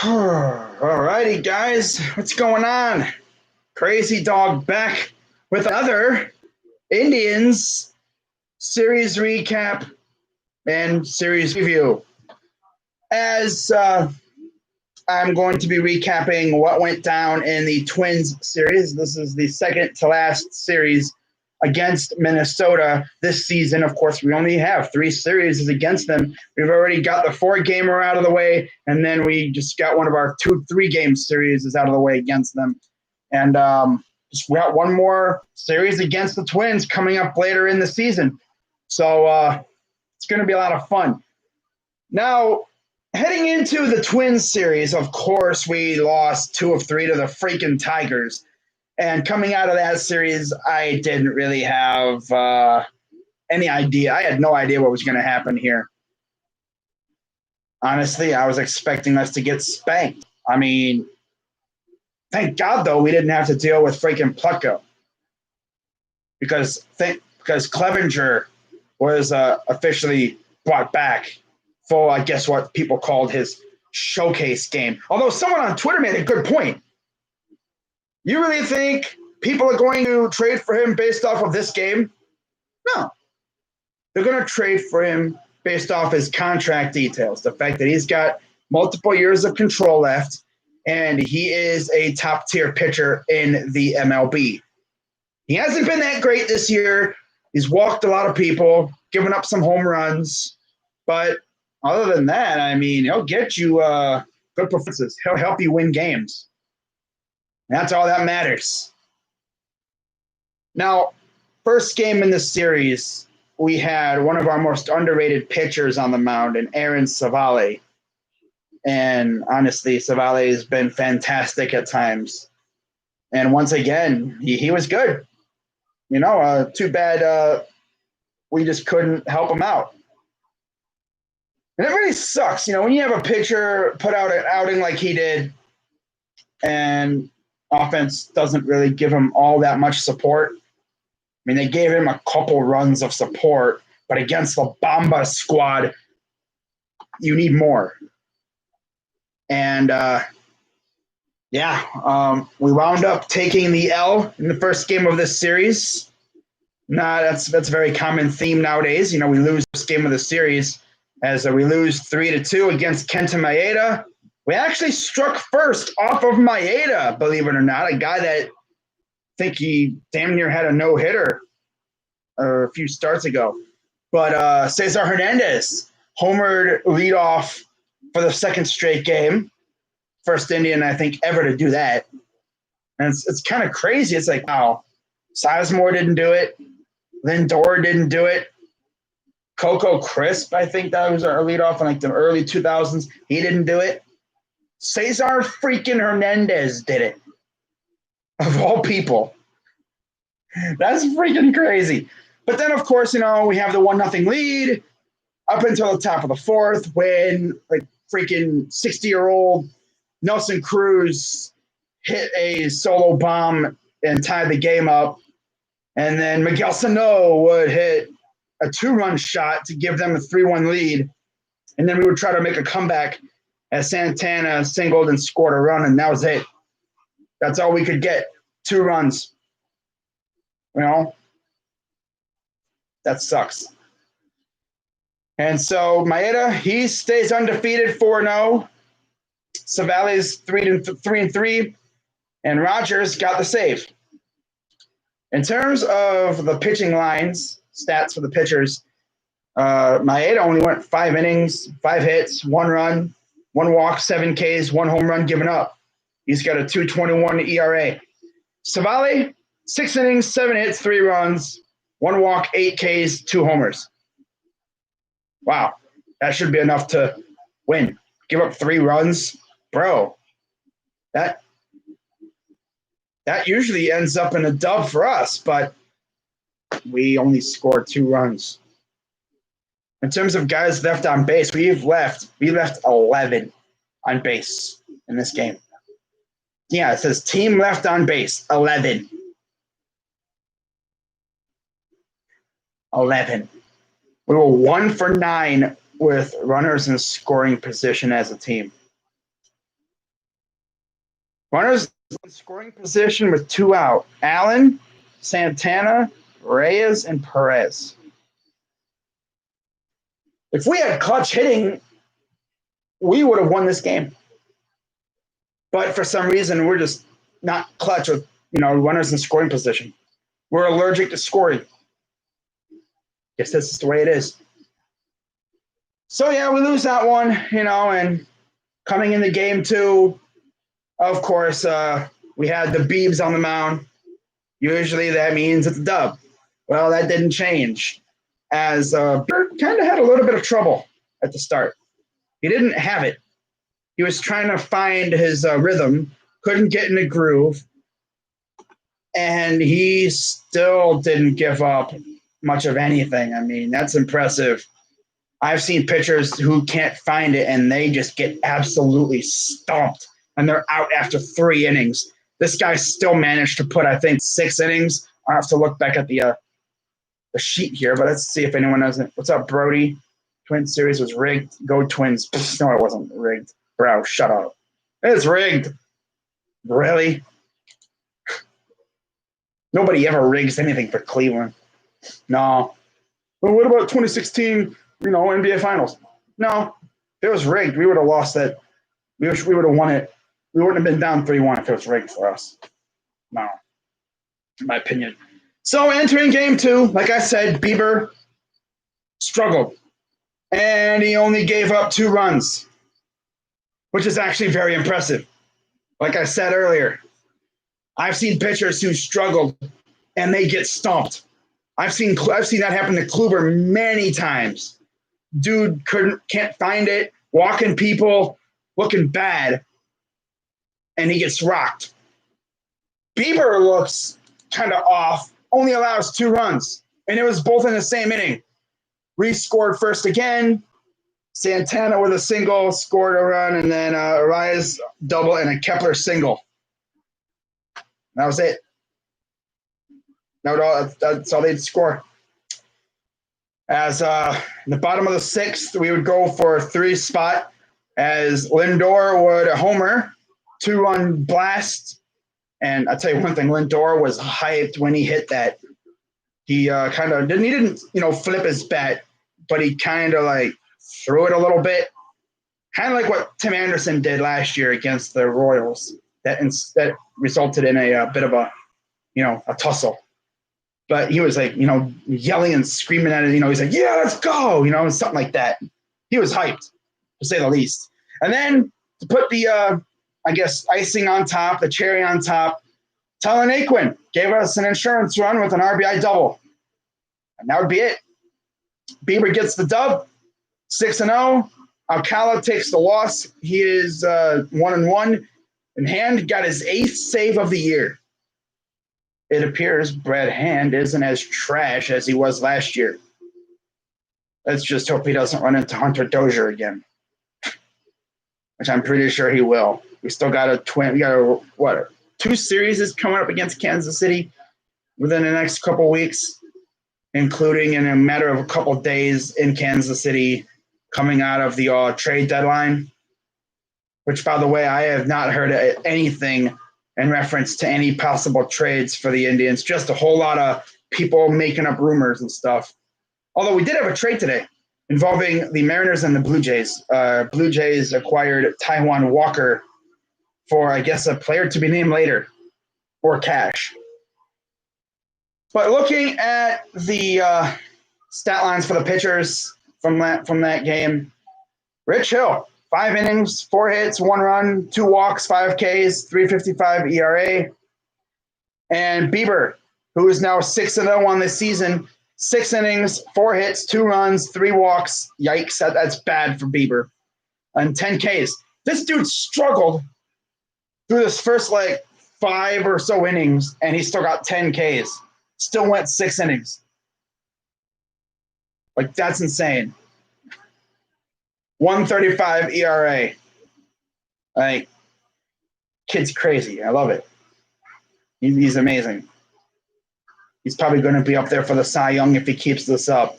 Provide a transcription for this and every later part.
Alrighty, guys, what's going on? Crazy Dog back with another Indians series recap and series review. As I'm going to be recapping what went down in the Twins series. This is the second to last series against Minnesota this season. Of course, we only have 3 series against them. We've already got the 4-gamer out of the way, and then we just got one of our 2-3-game series is out of the way against them. And just we got one more series against the Twins coming up later in the season. So it's going to be a lot of fun. Now, heading into the Twins series, of course, we lost 2 of 3 to the freaking Tigers. And coming out of that series, I didn't really have any idea. I had no idea what was going to happen here. Honestly, I was expecting us to get spanked. I mean, thank God, though, we didn't have to deal with freaking Plucko. Because Clevenger was officially brought back for, I guess, what people called his showcase game. Although someone on Twitter made a good point. You really think people are going to trade for him based off of this game? No. They're going to trade for him based off his contract details. The fact that he's got multiple years of control left, and he is a top-tier pitcher in the MLB. He hasn't been that great this year. He's walked a lot of people, given up some home runs. But other than that, I mean, he'll get you good performances. He'll help you win games. That's all that matters. Now, first game in this series, we had one of our most underrated pitchers on the mound, and Aaron Savale. And honestly, Savale has been fantastic at times. And once again, he was good. You know, too bad we just couldn't help him out. And it really sucks, you know, when you have a pitcher put out an outing like he did, and offense doesn't really give him all that much support. I mean, they gave him a couple runs of support, but against the Bomba squad, you need more. And, we wound up taking the L in the first game of this series. That's a very common theme nowadays. You know, we lose this game of the series as we lose 3-2 against Kenta Maeda. We actually struck first off of Maeda, believe it or not, a guy that I think he damn near had a no-hitter a few starts ago. But Cesar Hernandez homered leadoff for the second straight game. First Indian, I think, ever to do that. And it's kind of crazy. It's like, wow, Sizemore didn't do it. Lindor didn't do it. Coco Crisp, I think that was our leadoff in like the early 2000s. He didn't do it. Cesar freaking Hernandez did it. Of all people. That's freaking crazy. But then, of course, you know, we have the 1-0 lead up until the top of the fourth when like freaking 60-year-old Nelson Cruz hit a solo bomb and tied the game up. And then Miguel Sano would hit a 2-run shot to give them a 3-1 lead. And then we would try to make a comeback as Santana singled and scored a run, and that was it. That's all we could get, 2 runs. You know? That sucks. And so Maeda, he stays undefeated 4-0. Savale's 3-3, and Rogers got the save. In terms of the pitching lines, stats for the pitchers, Maeda only went 5 innings, 5 hits, 1 run, 1 walk, 7 Ks, 1 home run given up. He's got a 2.21 ERA. Savale, 6 innings, 7 hits, 3 runs, 1 walk, 8 Ks, 2 homers. Wow, that should be enough to win. Give up 3 runs, bro. That usually ends up in a dub for us, but we only scored 2 runs. In terms of guys left on base, we left 11 on base in this game. Yeah, it says team left on base, 11. 11. We were 1 for 9 with runners in scoring position as a team. Runners in scoring position with 2 out. Allen, Santana, Reyes, and Perez. If we had clutch hitting, we would have won this game. But for some reason, we're just not clutch with, runners in scoring position. We're allergic to scoring. Guess this is the way it is. So, yeah, we lose that one, and coming into game 2, of course, we had the Beebs on the mound. Usually that means it's a dub. Well, that didn't change, as Bieber kind of had a little bit of trouble at the start. He didn't have it. He was trying to find his rhythm, couldn't get in a groove, and he still didn't give up much of anything. I mean, that's impressive. I've seen pitchers who can't find it, and they just get absolutely stomped, and they're out after 3 innings. This guy still managed to put, I think, 6 innings. I'll have to look back at the sheet here, but let's see if anyone knows it. What's up, Brody? Twin series was rigged. Go Twins. No, it wasn't rigged. Bro, shut up. It's rigged. Really? Nobody ever rigs anything for Cleveland. No. Well, what about 2016, NBA Finals? No. If it was rigged, we would have lost that. We would have won it. We wouldn't have been down 3-1 if it was rigged for us. No. In my opinion. So entering game 2, like I said, Bieber struggled. And he only gave up 2 runs, which is actually very impressive. Like I said earlier, I've seen pitchers who struggled and they get stomped. I've seen that happen to Kluber many times. Dude can't find it, walking people, looking bad, and he gets rocked. Bieber looks kind of off, only allows 2 runs, and it was both in the same inning. Reese scored first again. Santana with a single, scored a run, and then Arias double and a Kepler single. That was it. That's all they'd score. As in the bottom of the 6th, we would go for a 3 spot as Lindor would homer, 2-run blast. And I'll tell you one thing, Lindor was hyped when he hit that. He didn't flip his bat, but he kind of like threw it a little bit. Kind of like what Tim Anderson did last year against the Royals. That resulted in a bit of a tussle. But he was like, yelling and screaming at it. He's like, yeah, let's go, something like that. He was hyped, to say the least. And then to put the, icing on top, the cherry on top, Tyler Naquin gave us an insurance run with an RBI double. And that would be it. Bieber gets the dub, 6-0. Alcala takes the loss. He is 1-1 in hand, got his 8th save of the year. It appears Brad Hand isn't as trash as he was last year. Let's just hope he doesn't run into Hunter Dozier again, which I'm pretty sure he will. We still got 2 series coming up against Kansas City within the next couple weeks, including in a matter of a couple days in Kansas City coming out of the trade deadline, which, by the way, I have not heard anything in reference to any possible trades for the Indians, just a whole lot of people making up rumors and stuff. Although we did have a trade today involving the Mariners and the Blue Jays. Blue Jays acquired Taijuan Walker for, I guess, a player to be named later, or cash. But looking at the stat lines for the pitchers from that game, Rich Hill, 5 innings, 4 hits, 1 run, 2 walks, 5 Ks, 3.55 ERA. And Bieber, who is now 6-0 on this season, 6 innings, 4 hits, 2 runs, 3 walks. Yikes, that's bad for Bieber. And 10 Ks. This dude struggled through this first 5 or so innings, and he still got 10 Ks. Still went 6 innings. That's insane. 1.35 ERA. Kid's crazy. I love it. He's amazing. He's probably going to be up there for the Cy Young if he keeps this up.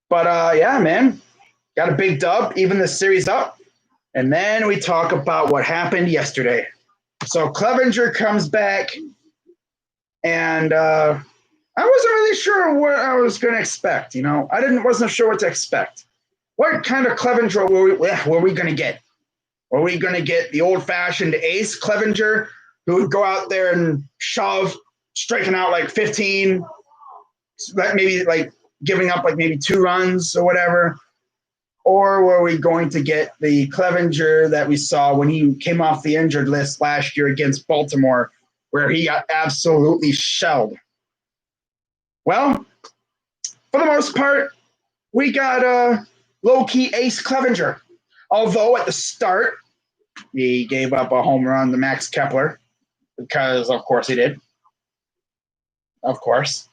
But yeah, man, got a big dub, even the series up. And then we talk about what happened yesterday. So Clevenger comes back, and I wasn't really sure what I was going to expect. Wasn't sure what to expect. What kind of Clevenger were we going to get? Were we going to get the old-fashioned ace Clevenger who would go out there and shove, striking out like 15, maybe like giving up like maybe 2 runs or whatever? Or were we going to get the Clevenger that we saw when he came off the injured list last year against Baltimore, where he got absolutely shelled? Well, for the most part, we got low-key ace Clevenger. Although at the start, he gave up a home run to Max Kepler, because of course he did. Of course.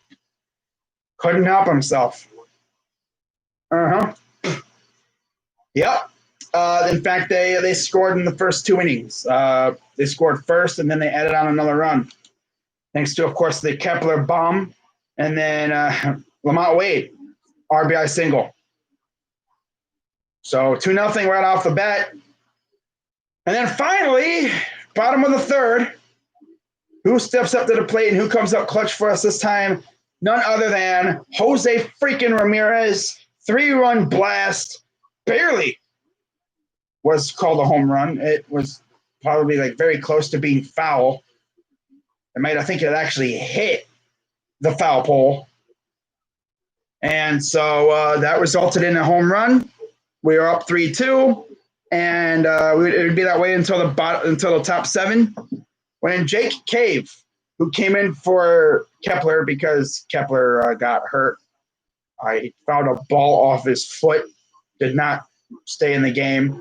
Couldn't help himself. Uh-huh. Yep. In fact, they scored in the first 2 innings. They scored first, and then they added on another run. Thanks to, of course, the Kepler bomb. And then Lamont Wade, RBI single. So 2-0 right off the bat. And then finally, bottom of the third, who steps up to the plate and who comes up clutch for us this time? None other than Jose freaking Ramirez. 3-run blast. Barely was called a home run. It was probably like very close to being foul. I think it actually hit the foul pole. And so that resulted in a home run. We are up 3-2, and it would be that way until the top 7. When Jake Cave, who came in for Kepler because Kepler got hurt, he fouled a ball off his foot, did not stay in the game.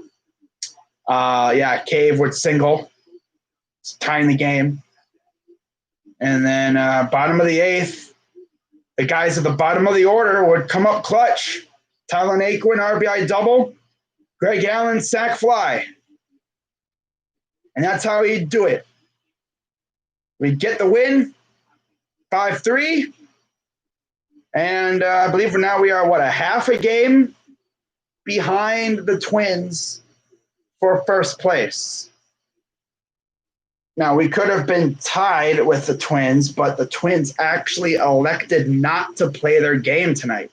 Cave would single, tying the game. And then bottom of the 8th, the guys at the bottom of the order would come up clutch. Tyler Naquin, RBI double. Greg Allen, sac fly. And that's how he'd do it. We'd get the win, 5-3. And I believe for now we are, a half a game behind the Twins for first place. Now, we could have been tied with the Twins, but the Twins actually elected not to play their game tonight.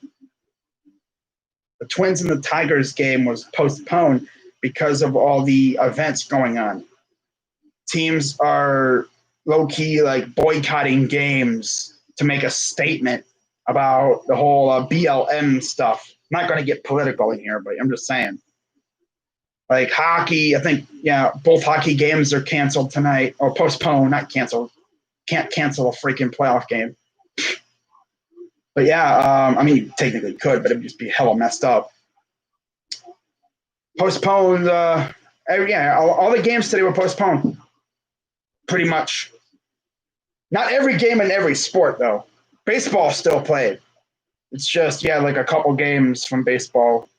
The Twins and the Tigers game was postponed because of all the events going on. Teams are low-key like boycotting games to make a statement about the whole BLM stuff. I'm not going to get political in here, but I'm just saying. Like hockey, I think, both hockey games are canceled tonight, or postponed, not canceled. Can't cancel a freaking playoff game. But you technically could, but it would just be hella messed up. Postponed, all the games today were postponed. Pretty much. Not every game in every sport, though. Baseball still played. It's just, like a couple games from baseball.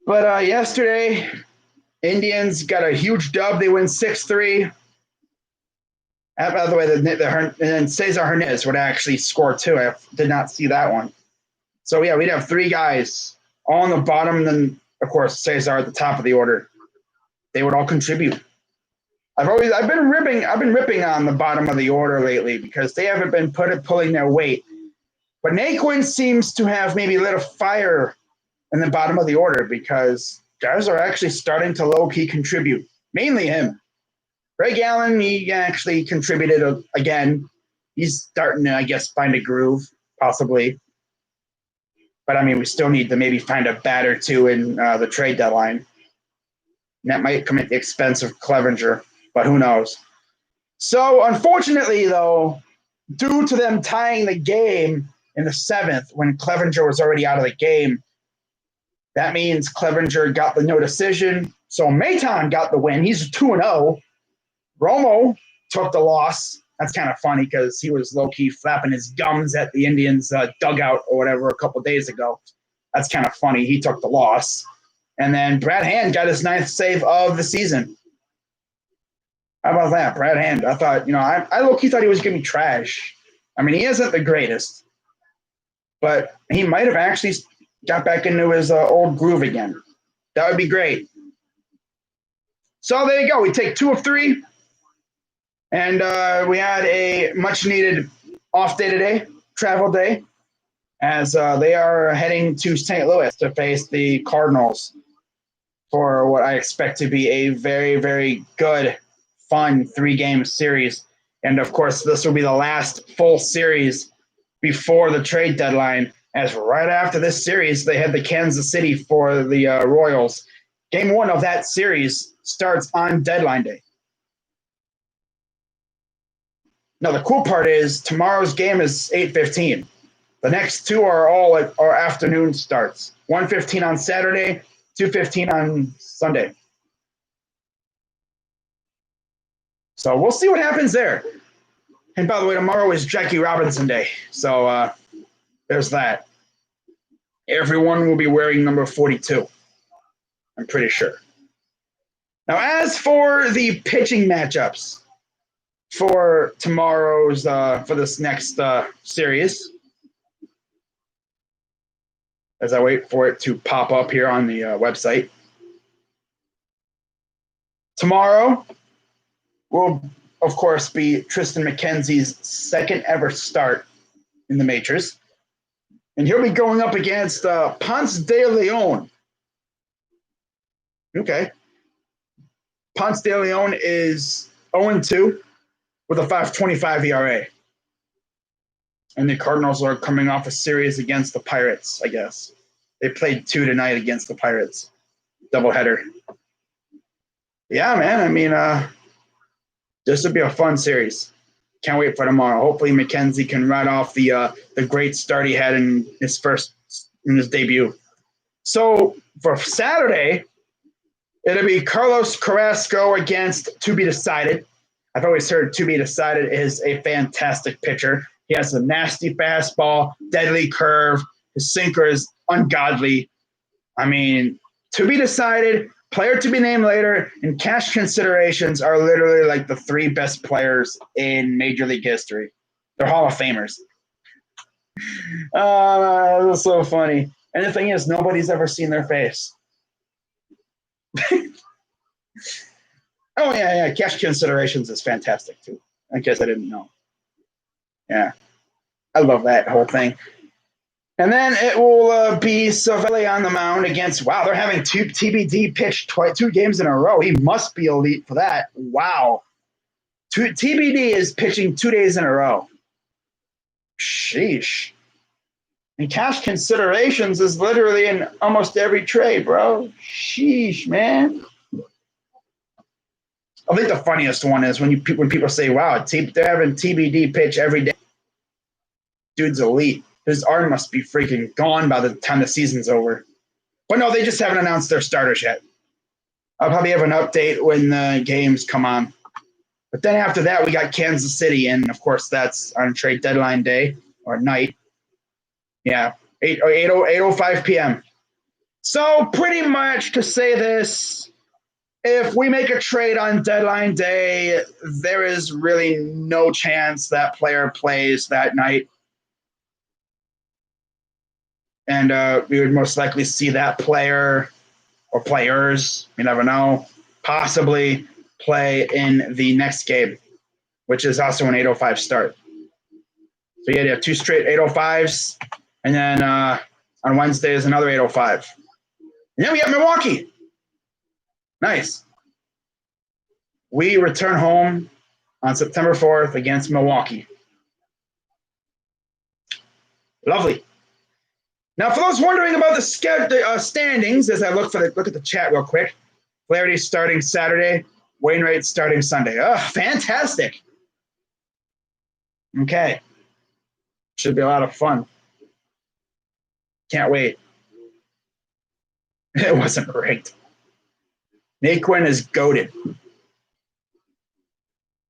But yesterday, Indians got a huge dub. They win 6-3. By the way, and Cesar Hernandez would actually score too. I did not see that one. So we'd have 3 guys all on the bottom, and then of course Cesar at the top of the order. They would all contribute. I've been ripping on the bottom of the order lately because they haven't been pulling their weight. But Naquin seems to have maybe lit a fire in the bottom of the order because guys are actually starting to low-key contribute. Mainly him. Greg Allen, he actually contributed again. He's starting to, I guess, find a groove, possibly. But, we still need to maybe find a bat or 2 in the trade deadline. And that might come at the expense of Clevenger, but who knows. So, unfortunately, though, due to them tying the game in the 7th when Clevenger was already out of the game, that means Clevenger got the no decision. So, Maton got the win. He's 2-0. Romo took the loss. That's kind of funny because he was low-key flapping his gums at the Indians' dugout or whatever a couple days ago. That's kind of funny. He took the loss. And then Brad Hand got his 9th save of the season. How about that, Brad Hand? I thought, I low-key thought he was going to be trash. I mean, he isn't the greatest, but he might have actually got back into his old groove again. That would be great. So there you go. We take 2 of 3, and we had a much-needed off day today, travel day, as they are heading to St. Louis to face the Cardinals for what I expect to be a very, very good, fun 3-game series. And of course, this will be the last full series before the trade deadline, as right after this series, they had the Kansas City for the Royals. Game 1 of that series starts on deadline day. Now, the cool part is tomorrow's game is 8:15. The next 2 are all at our afternoon starts. 1:15 on Saturday, 2:15 on Sunday. So we'll see what happens there. And by the way, tomorrow is Jackie Robinson Day. So there's that. Everyone will be wearing number 42. I'm pretty sure. Now, as for the pitching matchups for tomorrow's, for this next series, as I wait for it to pop up here on the website, tomorrow will, of course, be Tristan McKenzie's second ever start in the majors. And he'll be going up against Ponce de Leon. Okay. Ponce de Leon is 0-2 with a 5.25 ERA. And the Cardinals are coming off a series against the Pirates, I guess. They played 2 tonight against the Pirates. Doubleheader. Yeah, man. I mean, this would be a fun series. Can't wait for tomorrow. Hopefully McKenzie can ride off the great start he had in his debut. So for Saturday, it'll be Carlos Carrasco against To Be Decided. I've always heard To Be Decided is a fantastic pitcher. He has a nasty fastball, deadly curve. His sinker is ungodly. I mean, To Be Decided, player to be named later, and cash considerations are literally like the 3 best players in Major League history. They're Hall of Famers. That's so funny. And the thing is, nobody's ever seen their face. Oh, yeah. Cash considerations is fantastic, too. I guess I didn't know. Yeah. I love that whole thing. And then it will be Savelli on the mound against, wow, they're having TBD pitch 2 games in a row. He must be elite for that. Wow. TBD is pitching 2 days in a row. Sheesh. And cash considerations is literally in almost every trade, bro. Sheesh, man. I think the funniest one is when people say, wow, they're having TBD pitch every day. Dude's elite. His arm must be freaking gone by the time the season's over. But no, they just haven't announced their starters yet. I'll probably have an update when the games come on. But then after that, we got Kansas City, and of course that's on trade deadline day or night. Yeah, 8:05 p.m. So pretty much to say this, if we make a trade on deadline day, there is really no chance that player plays that night. And we would most likely see that player or players, you never know, possibly play in the next game, which is also an 8:05 start. So you have 2 straight 8:05s, and then on Wednesday is another 8:05. And then we got Milwaukee. Nice. We return home on September 4th against Milwaukee. Lovely. Now, for those wondering about the standings, as I look at the chat real quick, Flaherty starting Saturday, Wainwright starting Sunday. Oh, fantastic. Okay. Should be a lot of fun. Can't wait. It wasn't rigged. Naquin is goated.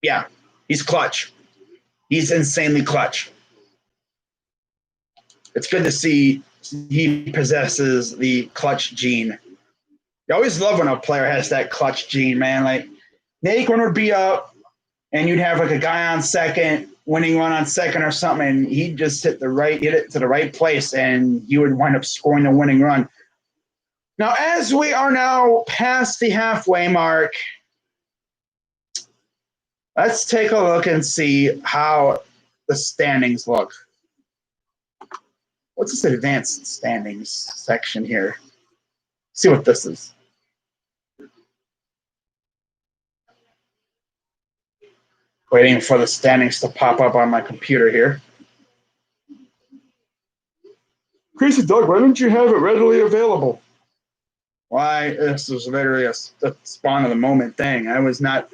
Yeah, he's clutch. He's insanely clutch. It's good to see he possesses the clutch gene. You always love when a player has that clutch gene, man. Like, Naquin would be up, and you'd have like a guy on second, winning run on second or something, and he'd just hit it to the right place, and you would wind up scoring the winning run. Now, as we are now past the halfway mark, let's take a look and see how the standings look. What's this advanced standings section here? See what this is. Waiting for the standings to pop up on my computer here. Crazy Doug, why don't you have it readily available? Why, this was literally a spawn of the moment thing. I was not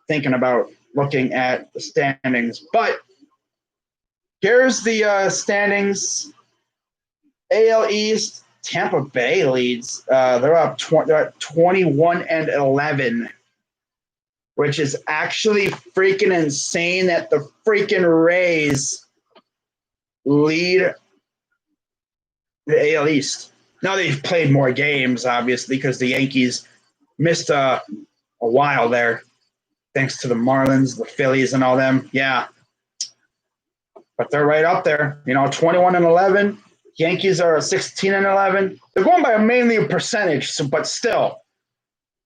thinking about looking at the standings, but here's the standings. AL East, Tampa Bay leads. They're up. They're at 21-11, which is actually freaking insane that the freaking Rays lead the AL East. Now they've played more games, obviously, because the Yankees missed a while there, thanks to the Marlins, the Phillies, and all them. Yeah, but they're right up there. 21-11. Yankees are 16-11. They're going by mainly a percentage, but still,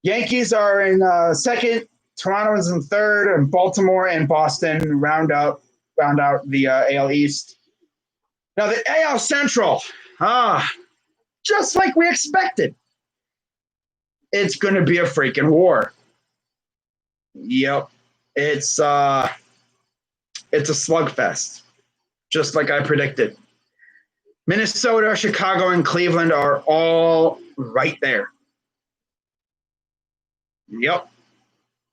Yankees are in second. Toronto is in third, and Baltimore and Boston round out the AL East. Now the AL Central, just like we expected, it's going to be a freaking war. Yep, it's a slugfest, just like I predicted. Minnesota, Chicago, and Cleveland are all right there. Yep,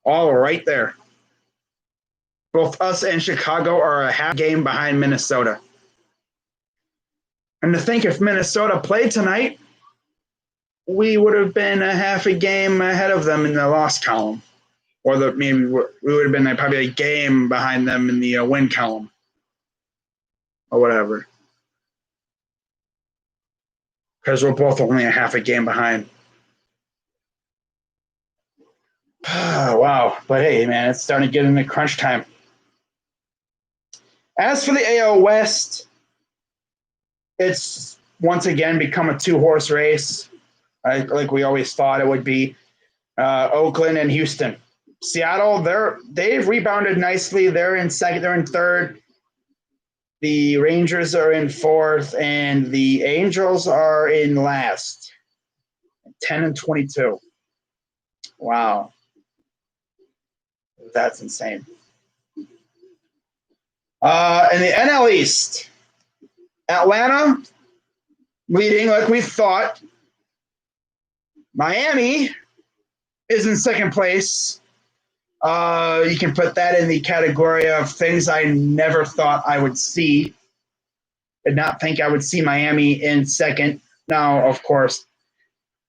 all right there. Both us and Chicago are a half game behind Minnesota. And to think if Minnesota played tonight, we would have been a half a game ahead of them in the loss column. Or maybe we would have been probably a game behind them in the win column. Or whatever. Because we're both only a half a game behind. Wow. But hey, man, it's starting to get into crunch time. As for the AL West, it's once again become a two-horse race, like we always thought it would be. Oakland and Houston. Seattle, they've rebounded nicely. They're in second. They're in third. The Rangers are in fourth, and the Angels are in last, 10-22. Wow, that's insane. In the NL East, Atlanta leading like we thought. Miami is in second place. You can put that in the category of things I never thought I would see. Did not think I would see Miami in second. Now, of course,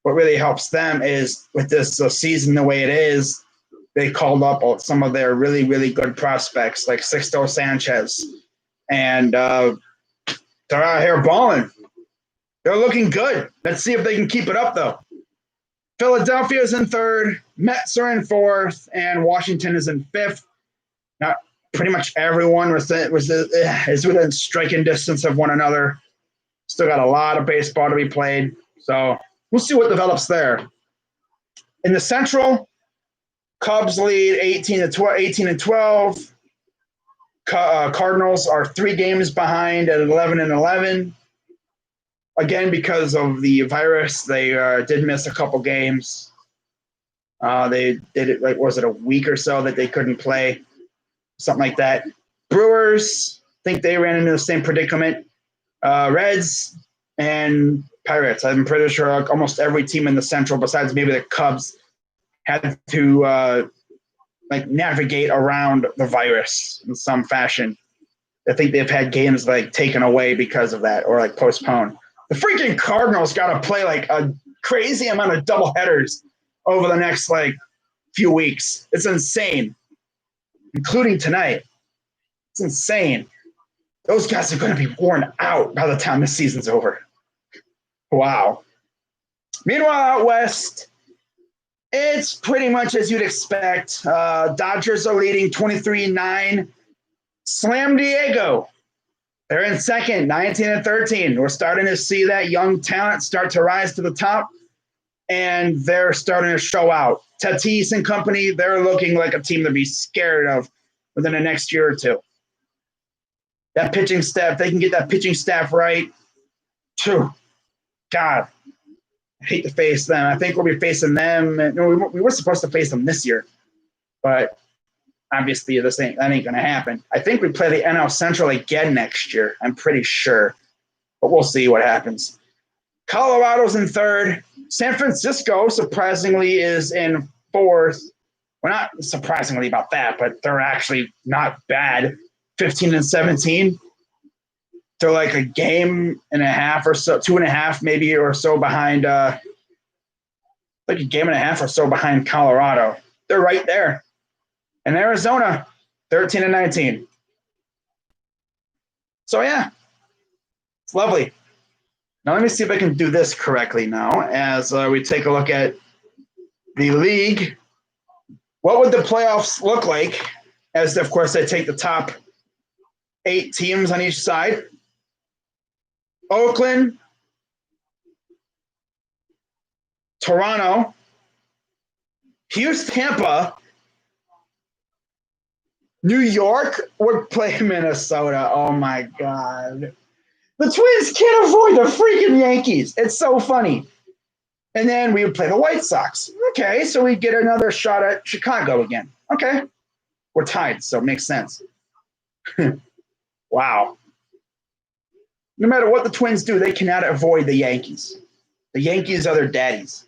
what really helps them is with this season the way it is, they called up some of their really, really good prospects like Sixto Sanchez. And they're out here balling. They're looking good. Let's see if they can keep it up, though. Philadelphia is in third, Mets are in fourth, and Washington is in fifth. Now, pretty much everyone is within striking distance of one another. Still got a lot of baseball to be played, so we'll see what develops there. In the Central, Cubs lead 18-12. Cardinals are 3 games behind at 11-11. Again, because of the virus, they did miss a couple games. They did it, was it a week or so that they couldn't play? Something like that. Brewers, think they ran into the same predicament. Reds and Pirates. I'm pretty sure almost every team in the Central, besides maybe the Cubs, had to navigate around the virus in some fashion. I think they've had games taken away because of that or postponed. The freaking Cardinals got to play a crazy amount of doubleheaders over the next few weeks. It's insane, including tonight. It's insane. Those guys are going to be worn out by the time the season's over. Wow. Meanwhile, out west, It's pretty much as you'd expect. Dodgers are leading 23-9. Slam Diego. They're in second, 19-13. We're starting to see that young talent start to rise to the top, and they're starting to show out. Tatis and company, they're looking like a team to be scared of within the next year or two. That pitching staff, they can get that pitching staff right. Phew. God, I hate to face them. I think we'll be facing them. No, we were supposed to face them this year, but obviously that ain't going to happen. I think we play the NL Central again next year. I'm pretty sure, but we'll see what happens. Colorado's in third. San Francisco, surprisingly, is in fourth. Well, not surprisingly about that, but they're actually not bad. 15-17. They're like a game and a half or so, 2.5 maybe or so behind, like a game and a half or so behind Colorado. They're right there. And Arizona, 13-19. So, yeah, it's lovely. Now, let me see if I can do this correctly now as we take a look at the league. What would the playoffs look like as, of course, they take the top 8 teams on each side? Oakland, Toronto, Houston, Tampa, New York would play Minnesota. Oh, my God. The Twins can't avoid the freaking Yankees. It's so funny. And then we would play the White Sox. Okay, so we get another shot at Chicago again. Okay. We're tied, so it makes sense. Wow. No matter what the Twins do, they cannot avoid the Yankees. The Yankees are their daddies.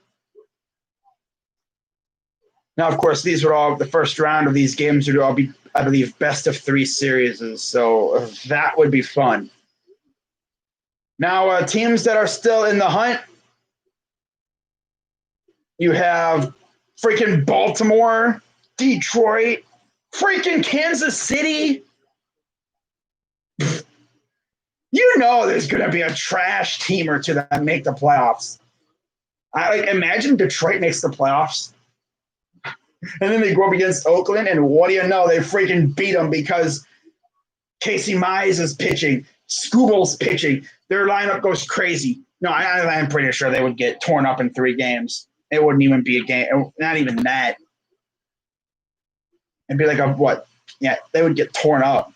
Now, of course, these are all the first round of these games would all be, I believe, best of 3 series. So that would be fun. Now, teams that are still in the hunt, you have freaking Baltimore, Detroit, freaking Kansas City. You know there's going to be a trash team or two that make the playoffs. Imagine Detroit makes the playoffs. And then they go up against Oakland, and what do you know? They freaking beat them because Casey Mize is pitching. Scooble's pitching. Their lineup goes crazy. No, I'm pretty sure they would get torn up in 3 games. It wouldn't even be a game. Not even that. It'd be like a what? Yeah, they would get torn up.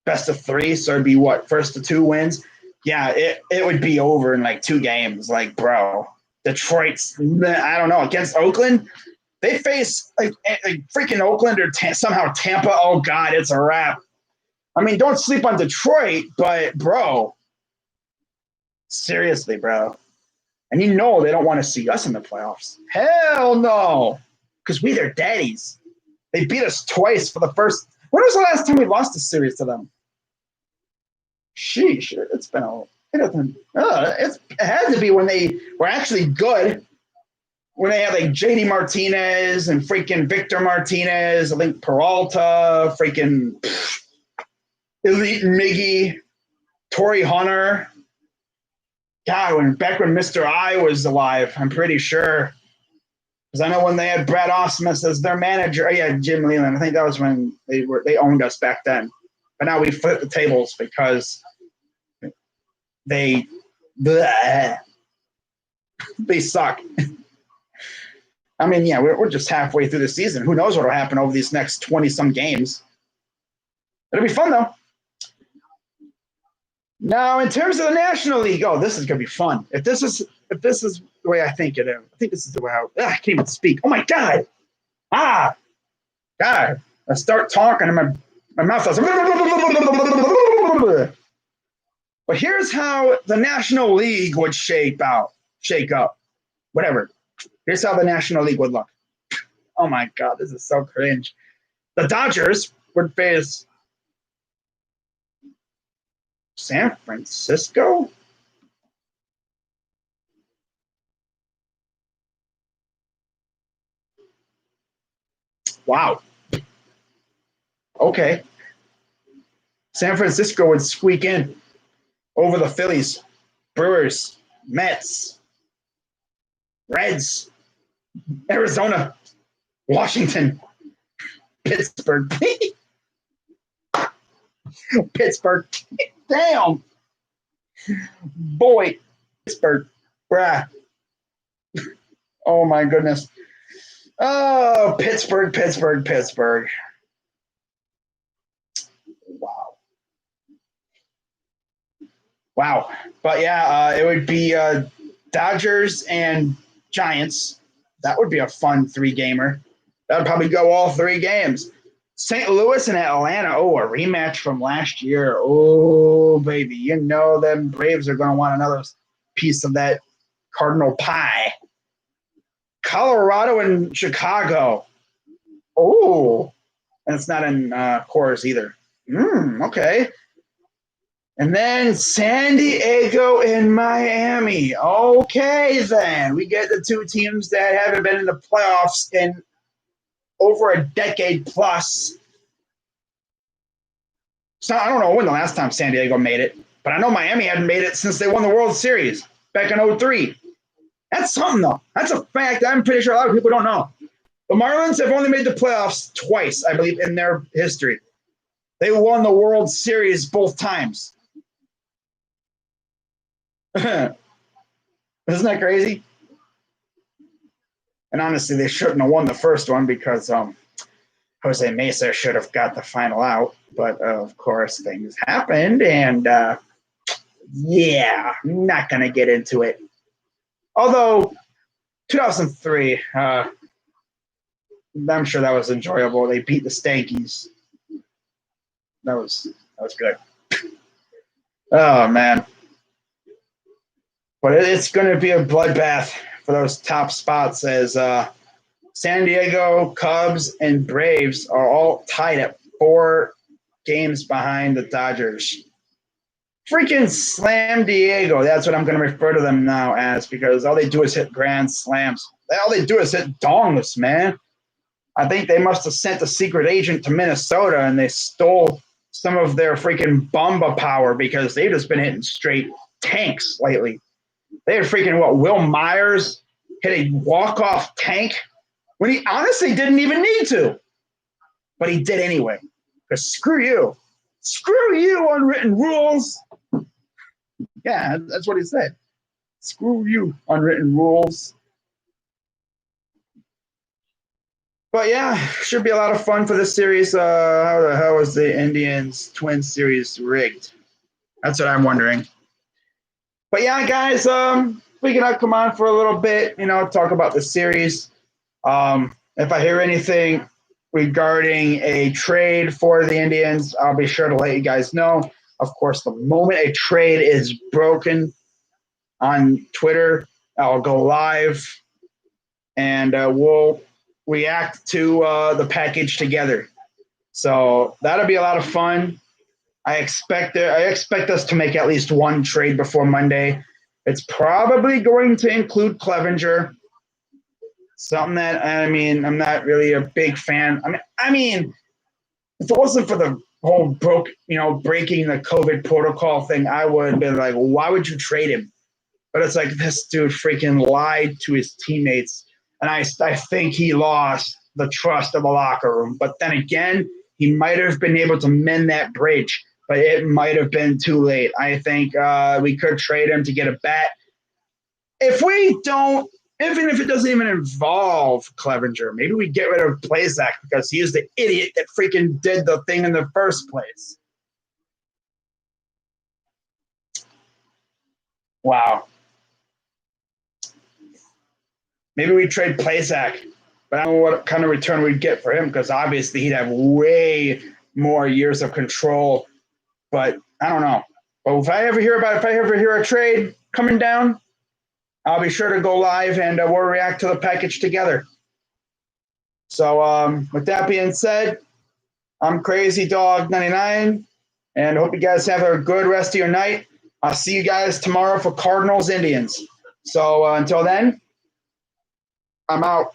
Best of 3, so it'd be what? First to 2 wins? Yeah, it would be over in like 2 games. Like, bro, Detroit's, I don't know, against Oakland, they face like freaking Oakland or somehow Tampa. Oh, God, it's a wrap. I mean, don't sleep on Detroit, but, bro, seriously, bro. And you know they don't want to see us in the playoffs. Hell no. Because we their daddies. They beat us twice for the first. When was the last time we lost a series to them? Sheesh. It's been a. It had to be when they were actually good. When they had like JD Martinez and freaking Victor Martinez, I think Peralta, freaking Elite Miggy, Torrey Hunter. God, back when Mr. I was alive, I'm pretty sure. Because I know when they had Brad Ausmus as their manager, Jim Leland. I think that was when they owned us back then. But now we flip the tables because they suck. I mean, yeah, we're just halfway through the season. Who knows what will happen over these next 20-some games? It'll be fun though. Now, in terms of the National League, this is gonna be fun. If this is the way I think it is, I think this is the way I can't even speak. Oh my God! God! I start talking and my mouth does. But here's how the National League would shake up. Whatever. Here's how the National League would look. Oh my God, this is so cringe. The Dodgers would face San Francisco? Wow. Okay. San Francisco would squeak in over the Phillies, Brewers, Mets, Reds, Arizona, Washington, Pittsburgh, Pittsburgh. Damn, boy, Pittsburgh, bruh. Oh my goodness. Oh, Pittsburgh, Pittsburgh, Pittsburgh. Wow. Wow. But yeah, it would be Dodgers and Giants. That would be a fun three-gamer. That would probably go all three games. St. Louis and Atlanta. Oh, a rematch from last year. Oh, baby. You know them Braves are going to want another piece of that Cardinal pie. Colorado and Chicago. Oh, and it's not in Coors either. Okay. And then San Diego and Miami. Okay, then. We get the two teams that haven't been in the playoffs in over a decade plus. So I don't know when the last time San Diego made it, but I know Miami hadn't made it since they won the World Series back in 2003. That's something, though. That's a fact I'm pretty sure a lot of people don't know. The Marlins have only made the playoffs twice, I believe, in their history. They won the World Series both times. Isn't that crazy? And honestly, they shouldn't have won the first one because Jose Mesa should have got the final out. But of course, things happened, and yeah, I'm not going to get into it. Although 2003, I'm sure that was enjoyable. They beat the Stankies. That was good. Oh man. But it's going to be a bloodbath for those top spots as San Diego, Cubs, and Braves are all tied at 4 games behind the Dodgers. Freaking Slam Diego. That's what I'm going to refer to them now as because all they do is hit grand slams. All they do is hit dongless, man. I think they must have sent a secret agent to Minnesota and they stole some of their freaking Bumba power because they've just been hitting straight tanks lately. They had freaking Will Myers hit a walk-off tank when he honestly didn't even need to. But he did anyway. Because screw you. Screw you, unwritten rules. Yeah, that's what he said. Screw you, unwritten rules. But yeah, should be a lot of fun for this series. How the hell is the Indians Twins series rigged? That's what I'm wondering. But yeah, guys, we can come on for a little bit, talk about the series. If I hear anything regarding a trade for the Indians, I'll be sure to let you guys know. Of course, the moment a trade is broken on Twitter, I'll go live and we'll react to the package together. So that'll be a lot of fun. I expect us to make at least one trade before Monday. It's probably going to include Clevenger. Something that I'm not really a big fan. I mean, if it wasn't for the whole breaking the COVID protocol thing, I would have been like, why would you trade him? But it's like this dude freaking lied to his teammates, and I think he lost the trust of the locker room. But then again, he might have been able to mend that bridge, but it might have been too late. I think we could trade him to get a bat. If we don't, even if it doesn't even involve Clevenger, maybe we get rid of Plazak because he is the idiot that freaking did the thing in the first place. Wow. Maybe we trade Plazak, but I don't know what kind of return we'd get for him because obviously he'd have way more years of control. But I don't know. But if I ever hear a trade coming down, I'll be sure to go live and we'll react to the package together. So with that being said, I'm Crazy Dog 99, and hope you guys have a good rest of your night. I'll see you guys tomorrow for Cardinals Indians. So until then, I'm out.